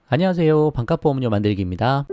안녕하세요. 반값보험료 만들기입니다.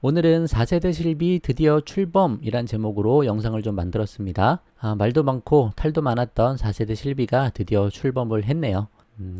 오늘은 4세대 실비 드디어 출범이란 제목으로 영상을 좀 만들었습니다. 말도 많고 탈도 많았던 4세대 실비가 드디어 출범을 했네요.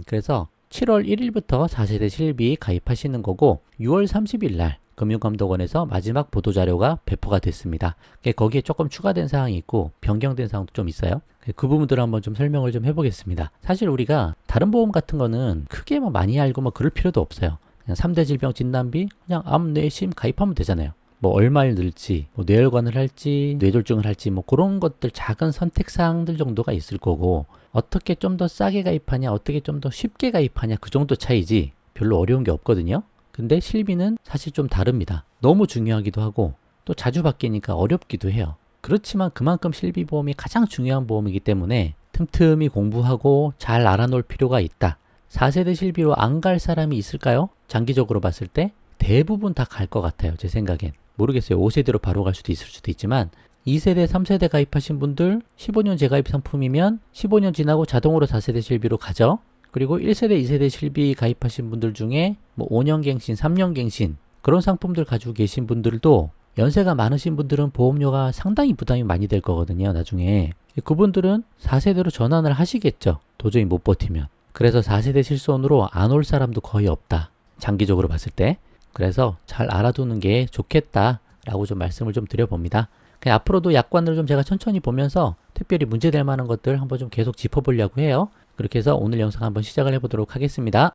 그래서 7월 1일부터 4세대 실비 가입하시는 거고 6월 30일 날 금융감독원에서 마지막 보도자료가 배포가 됐습니다. 거기에 조금 추가된 사항이 있고 변경된 사항도 좀 있어요. 그 부분들을 한번 좀 설명을 좀 해보겠습니다. 사실 우리가 다른 보험 같은 거는 크게 뭐 많이 알고 뭐 그럴 필요도 없어요. 그냥 3대 질병 진단비 그냥 암, 뇌, 심 가입하면 되잖아요. 뭐 얼마를 넣을지, 뭐 뇌혈관을 할지, 뇌졸중을 할지 뭐 그런 것들 작은 선택사항들 정도가 있을 거고 어떻게 좀 더 싸게 가입하냐, 어떻게 좀 더 쉽게 가입하냐 그 정도 차이지 별로 어려운 게 없거든요. 근데 실비는 사실 좀 다릅니다. 너무 중요하기도 하고 또 자주 바뀌니까 어렵기도 해요. 그렇지만 그만큼 실비보험이 가장 중요한 보험이기 때문에 틈틈이 공부하고 잘 알아놓을 필요가 있다. 4세대 실비로 안 갈 사람이 있을까요? 장기적으로 봤을 때 대부분 다 갈 것 같아요. 제 생각엔. 모르겠어요. 5세대로 바로 갈 수도 있을 수도 있지만 2세대, 3세대 가입하신 분들 15년 재가입 상품이면 15년 지나고 자동으로 4세대 실비로 가죠. 그리고 1세대, 2세대 실비 가입하신 분들 중에 뭐 5년 갱신, 3년 갱신 그런 상품들 가지고 계신 분들도 연세가 많으신 분들은 보험료가 상당히 부담이 많이 될 거거든요. 나중에. 그분들은 4세대로 전환을 하시겠죠. 도저히 못 버티면. 그래서 4세대 실손으로 안 올 사람도 거의 없다. 장기적으로 봤을 때. 그래서 잘 알아두는 게 좋겠다라고 좀 말씀을 좀 드려봅니다. 앞으로도 약관을 좀 제가 천천히 보면서 특별히 문제될 만한 것들 한번 좀 계속 짚어보려고 해요. 그렇게 해서 오늘 영상 한번 시작을 해보도록 하겠습니다.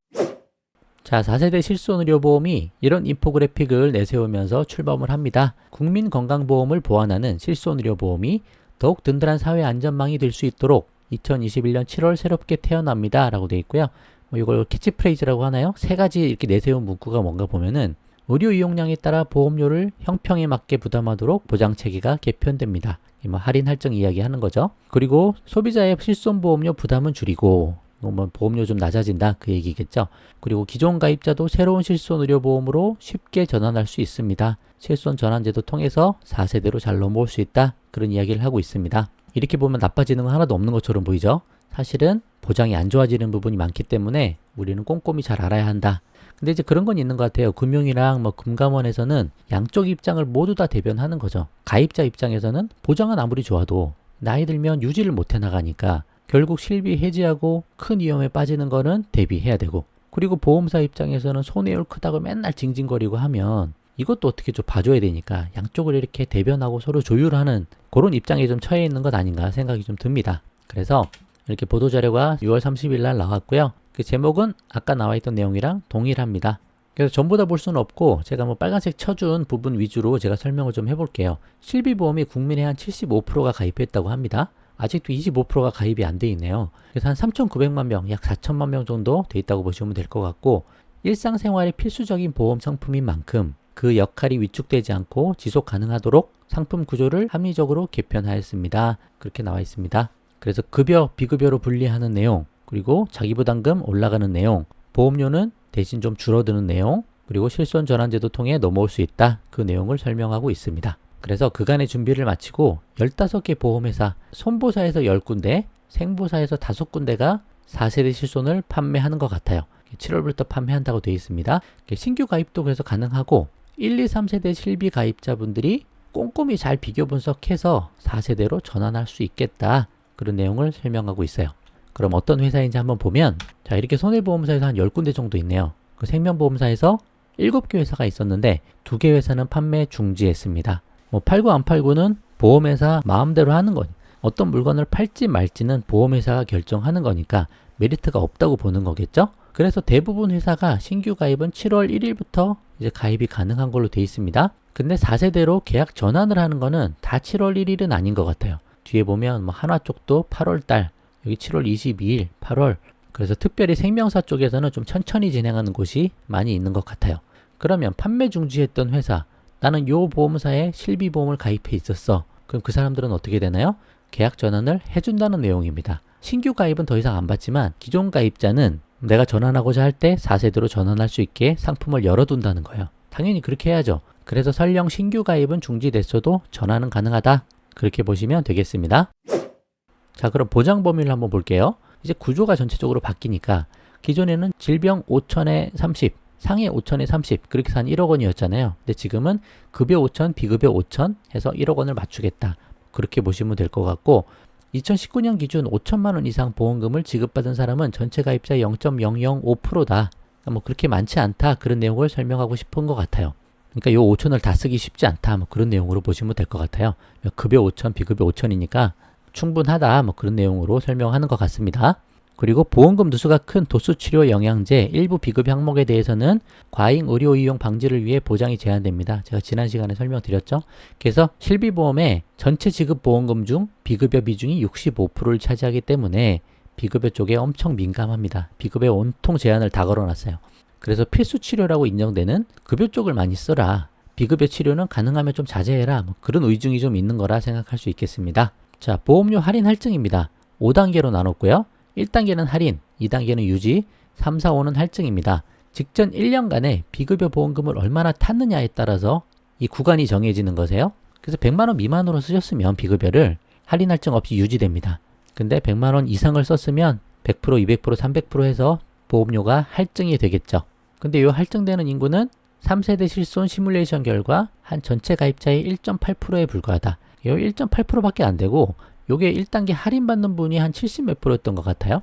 자, 4세대 실손의료보험이 이런 인포그래픽을 내세우면서 출범을 합니다. 국민건강보험을 보완하는 실손의료보험이 더욱 든든한 사회 안전망이 될 수 있도록 2021년 7월 새롭게 태어납니다 라고 되어 있고요. 이걸 캐치프레이즈라고 하나요? 세 가지 이렇게 내세운 문구가 뭔가 보면은 의료 이용량에 따라 보험료를 형평에 맞게 부담하도록 보장체계가 개편됩니다. 할인 할증 이야기 하는 거죠. 그리고 소비자의 실손보험료 부담은 줄이고 뭐 보험료 좀 낮아진다 그 얘기겠죠. 그리고 기존 가입자도 새로운 실손의료보험으로 쉽게 전환할 수 있습니다. 실손 전환제도 통해서 4세대로 잘 넘어올 수 있다 그런 이야기를 하고 있습니다. 이렇게 보면 나빠지는 건 하나도 없는 것처럼 보이죠. 사실은 보장이 안 좋아지는 부분이 많기 때문에 우리는 꼼꼼히 잘 알아야 한다. 근데 이제 그런 건 있는 것 같아요. 금융이랑 뭐 금감원에서는 양쪽 입장을 모두 다 대변하는 거죠. 가입자 입장에서는 보장은 아무리 좋아도 나이 들면 유지를 못 해나가니까 결국 실비 해지하고 큰 위험에 빠지는 거는 대비해야 되고, 그리고 보험사 입장에서는 손해율 크다고 맨날 징징거리고 하면 이것도 어떻게 좀 봐줘야 되니까 양쪽을 이렇게 대변하고 서로 조율하는 그런 입장에 좀 처해 있는 것 아닌가 생각이 좀 듭니다. 그래서 이렇게 보도자료가 6월 30일 날 나왔고요. 그 제목은 아까 나와 있던 내용이랑 동일합니다. 그래서 전부 다 볼 수는 없고 제가 뭐 빨간색 쳐준 부분 위주로 제가 설명을 좀 해볼게요. 실비보험이 국민의 한 75%가 가입했다고 합니다. 아직도 25%가 가입이 안 돼 있네요. 그래서 한 3,900만 명, 약 4천만 명 정도 돼 있다고 보시면 될 것 같고, 일상생활에 필수적인 보험 상품인 만큼 그 역할이 위축되지 않고 지속 가능하도록 상품 구조를 합리적으로 개편하였습니다. 그렇게 나와 있습니다. 그래서 급여, 비급여로 분리하는 내용, 그리고 자기부담금 올라가는 내용, 보험료는 대신 좀 줄어드는 내용, 그리고 실손 전환제도 통해 넘어올 수 있다. 그 내용을 설명하고 있습니다. 그래서 그간의 준비를 마치고 15개 보험회사, 손보사에서 10군데, 생보사에서 5군데가 4세대 실손을 판매하는 것 같아요. 7월부터 판매한다고 되어 있습니다. 신규 가입도 그래서 가능하고 1, 2, 3세대 실비 가입자분들이 꼼꼼히 잘 비교 분석해서 4세대로 전환할 수 있겠다. 그런 내용을 설명하고 있어요. 그럼 어떤 회사인지 한번 보면, 자, 이렇게 손해보험사에서 한 10군데 정도 있네요. 그 생명보험사에서 7개 회사가 있었는데 2개 회사는 판매 중지했습니다. 뭐 팔고 안 팔고는 보험회사 마음대로 하는 거니, 어떤 물건을 팔지 말지는 보험회사가 결정하는 거니까 메리트가 없다고 보는 거겠죠. 그래서 대부분 회사가 신규 가입은 7월 1일부터 이제 가입이 가능한 걸로 돼 있습니다. 근데 4세대로 계약 전환을 하는 거는 다 7월 1일은 아닌 것 같아요. 뒤에 보면 뭐 한화 쪽도 8월 달, 여기 7월 22일, 8월. 그래서 특별히 생명사 쪽에서는 좀 천천히 진행하는 곳이 많이 있는 것 같아요. 그러면 판매 중지했던 회사, 나는 요 보험사에 실비보험을 가입해 있었어. 그럼 그 사람들은 어떻게 되나요? 계약 전환을 해준다는 내용입니다. 신규 가입은 더 이상 안 받지만 기존 가입자는 내가 전환하고자 할 때 4세대로 전환할 수 있게 상품을 열어둔다는 거예요. 당연히 그렇게 해야죠. 그래서 설령 신규 가입은 중지됐어도 전환은 가능하다. 그렇게 보시면 되겠습니다. 자, 그럼 보장 범위를 한번 볼게요. 이제 구조가 전체적으로 바뀌니까 기존에는 질병 5천에 30, 상해 5천에 30 그렇게 해서 한 1억 원이었잖아요. 근데 지금은 급여 5천, 비급여 5천 해서 1억 원을 맞추겠다. 그렇게 보시면 될 것 같고 2019년 기준 5천만 원 이상 보험금을 지급받은 사람은 전체 가입자의 0.005%다. 뭐 그렇게 많지 않다. 그런 내용을 설명하고 싶은 것 같아요. 그러니까 요 5천을 다 쓰기 쉽지 않다. 뭐 그런 내용으로 보시면 될 것 같아요. 급여 5천, 비급여 5천이니까 충분하다. 뭐 그런 내용으로 설명하는 것 같습니다. 그리고 보험금 누수가 큰 도수치료 영양제 일부 비급 항목에 대해서는 과잉 의료 이용 방지를 위해 보장이 제한됩니다. 제가 지난 시간에 설명드렸죠. 그래서 실비보험의 전체 지급 보험금 중 비급여 비중이 65%를 차지하기 때문에 비급여 쪽에 엄청 민감합니다. 비급여 온통 제한을 다 걸어놨어요. 그래서 필수 치료라고 인정되는 급여 쪽을 많이 써라. 비급여 치료는 가능하면 좀 자제해라. 뭐 그런 의중이 좀 있는 거라 생각할 수 있겠습니다. 자, 보험료 할인 할증입니다. 5단계로 나눴고요. 1단계는 할인, 2단계는 유지, 3, 4, 5는 할증입니다. 직전 1년간의 비급여 보험금을 얼마나 탔느냐에 따라서 이 구간이 정해지는 거세요. 그래서 100만 원 미만으로 쓰셨으면 비급여를 할인 할증 없이 유지됩니다. 근데 100만 원 이상을 썼으면 100%, 200%, 300% 해서 보험료가 할증이 되겠죠. 근데 이 할증되는 인구는 3세대 실손 시뮬레이션 결과 한 전체 가입자의 1.8%에 불과하다. 이 1.8%밖에 안 되고 요게 1단계 할인받는 분이 한 70 몇 %였던 것 같아요.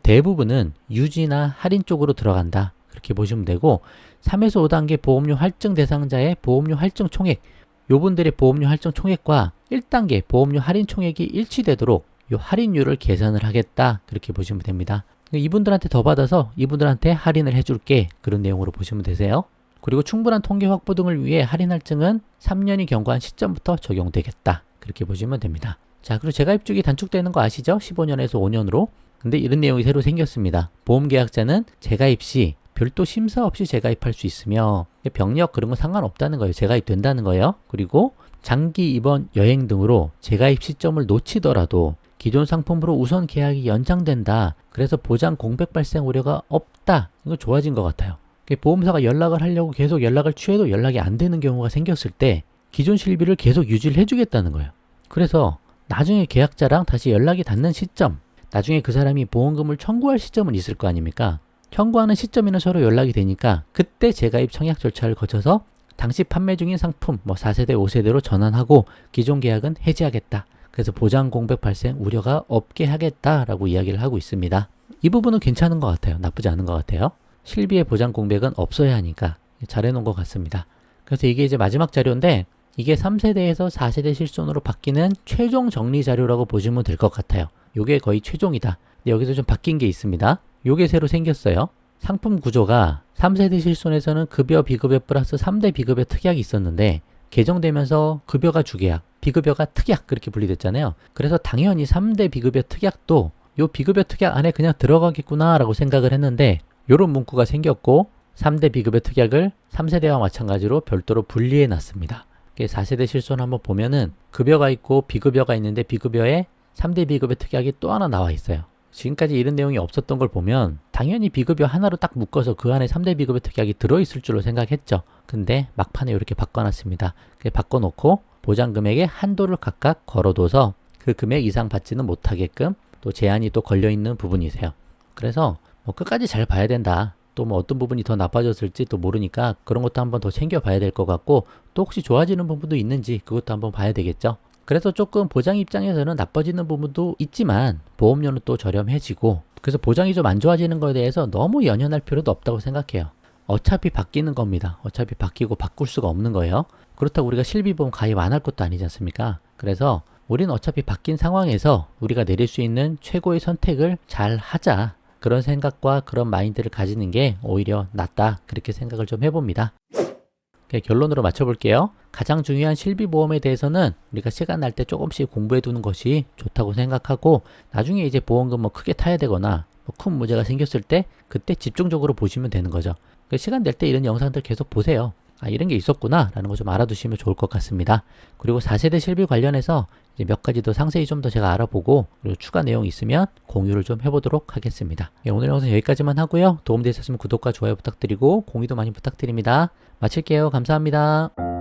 대부분은 유지나 할인 쪽으로 들어간다. 그렇게 보시면 되고 3에서 5단계 보험료 할증 대상자의 보험료 할증 총액 요분들의 보험료 할증 총액과 1단계 보험료 할인 총액이 일치되도록 요 할인율을 계산을 하겠다. 그렇게 보시면 됩니다. 이분들한테 더 받아서 이분들한테 할인을 해줄게. 그런 내용으로 보시면 되세요. 그리고 충분한 통계 확보 등을 위해 할인 할증은 3년이 경과한 시점부터 적용되겠다. 그렇게 보시면 됩니다. 자, 그리고 재가입 주기 단축되는 거 아시죠? 15년에서 5년으로. 근데 이런 내용이 새로 생겼습니다. 보험계약자는 재가입 시 별도 심사 없이 재가입할 수 있으며 병력 그런 거 상관없다는 거예요. 재가입 된다는 거예요. 그리고 장기 입원, 여행 등으로 재가입 시점을 놓치더라도 기존 상품으로 우선 계약이 연장된다. 그래서 보장 공백 발생 우려가 없다. 이거 좋아진 것 같아요. 보험사가 연락을 하려고 계속 연락을 취해도 연락이 안 되는 경우가 생겼을 때 기존 실비를 계속 유지를 해주겠다는 거예요. 그래서 나중에 계약자랑 다시 연락이 닿는 시점, 나중에 그 사람이 보험금을 청구할 시점은 있을 거 아닙니까? 청구하는 시점에는 서로 연락이 되니까 그때 재가입 청약 절차를 거쳐서 당시 판매 중인 상품 4세대, 5세대로 전환하고 기존 계약은 해지하겠다. 그래서 보장 공백 발생 우려가 없게 하겠다라고 이야기를 하고 있습니다. 이 부분은 괜찮은 것 같아요. 나쁘지 않은 것 같아요. 실비의 보장 공백은 없어야 하니까 잘 해놓은 것 같습니다. 그래서 이게 이제 마지막 자료인데 이게 3세대에서 4세대 실손으로 바뀌는 최종 정리 자료라고 보시면 될 것 같아요. 요게 거의 최종이다. 근데 여기서 좀 바뀐 게 있습니다. 요게 새로 생겼어요. 상품 구조가 3세대 실손에서는 급여, 비급여 플러스 3대 비급여 특약이 있었는데 개정되면서 급여가 주계약, 비급여가 특약 그렇게 분리됐잖아요. 그래서 당연히 3대 비급여 특약도 요 비급여 특약 안에 그냥 들어가겠구나 라고 생각을 했는데 요런 문구가 생겼고 3대 비급여 특약을 3세대와 마찬가지로 별도로 분리해 놨습니다. 4세대 실손 한번 보면은 급여가 있고 비급여가 있는데 비급여에 3대 비급여 특약이 또 하나 나와 있어요. 지금까지 이런 내용이 없었던 걸 보면 당연히 비급여 하나로 딱 묶어서 그 안에 3대 비급여 특약이 들어있을 줄로 생각했죠. 근데 막판에 이렇게 바꿔놨습니다. 바꿔놓고 보장 금액의 한도를 각각 걸어둬서 그 금액 이상 받지는 못하게끔 또 제한이 또 걸려있는 부분이세요. 그래서 끝까지 잘 봐야 된다. 또 어떤 부분이 더 나빠졌을지 또 모르니까 그런 것도 한번 더 챙겨봐야 될 것 같고 또 혹시 좋아지는 부분도 있는지 그것도 한번 봐야 되겠죠. 그래서 조금 보장 입장에서는 나빠지는 부분도 있지만 보험료는 또 저렴해지고 그래서 보장이 좀 안 좋아지는 거에 대해서 너무 연연할 필요도 없다고 생각해요. 어차피 바뀌는 겁니다. 어차피 바뀌고 바꿀 수가 없는 거예요. 그렇다고 우리가 실비보험 가입 안 할 것도 아니지 않습니까? 그래서 우리는 어차피 바뀐 상황에서 우리가 내릴 수 있는 최고의 선택을 잘 하자. 그런 생각과 그런 마인드를 가지는 게 오히려 낫다. 그렇게 생각을 좀 해봅니다. 결론으로 맞춰볼게요. 가장 중요한 실비보험에 대해서는 우리가 시간 날 때 조금씩 공부해 두는 것이 좋다고 생각하고 나중에 이제 보험금 크게 타야 되거나 큰 문제가 생겼을 때 그때 집중적으로 보시면 되는 거죠. 시간 낼 때 이런 영상들 계속 보세요. 이런 게 있었구나 라는 거 좀 알아두시면 좋을 것 같습니다. 그리고 4세대 실비 관련해서 이제 몇 가지 더 상세히 좀 더 제가 알아보고 그리고 추가 내용 있으면 공유를 좀 해보도록 하겠습니다. 오늘 영상 여기까지만 하고요. 도움되셨으면 구독과 좋아요 부탁드리고 공유도 많이 부탁드립니다. 마칠게요. 감사합니다.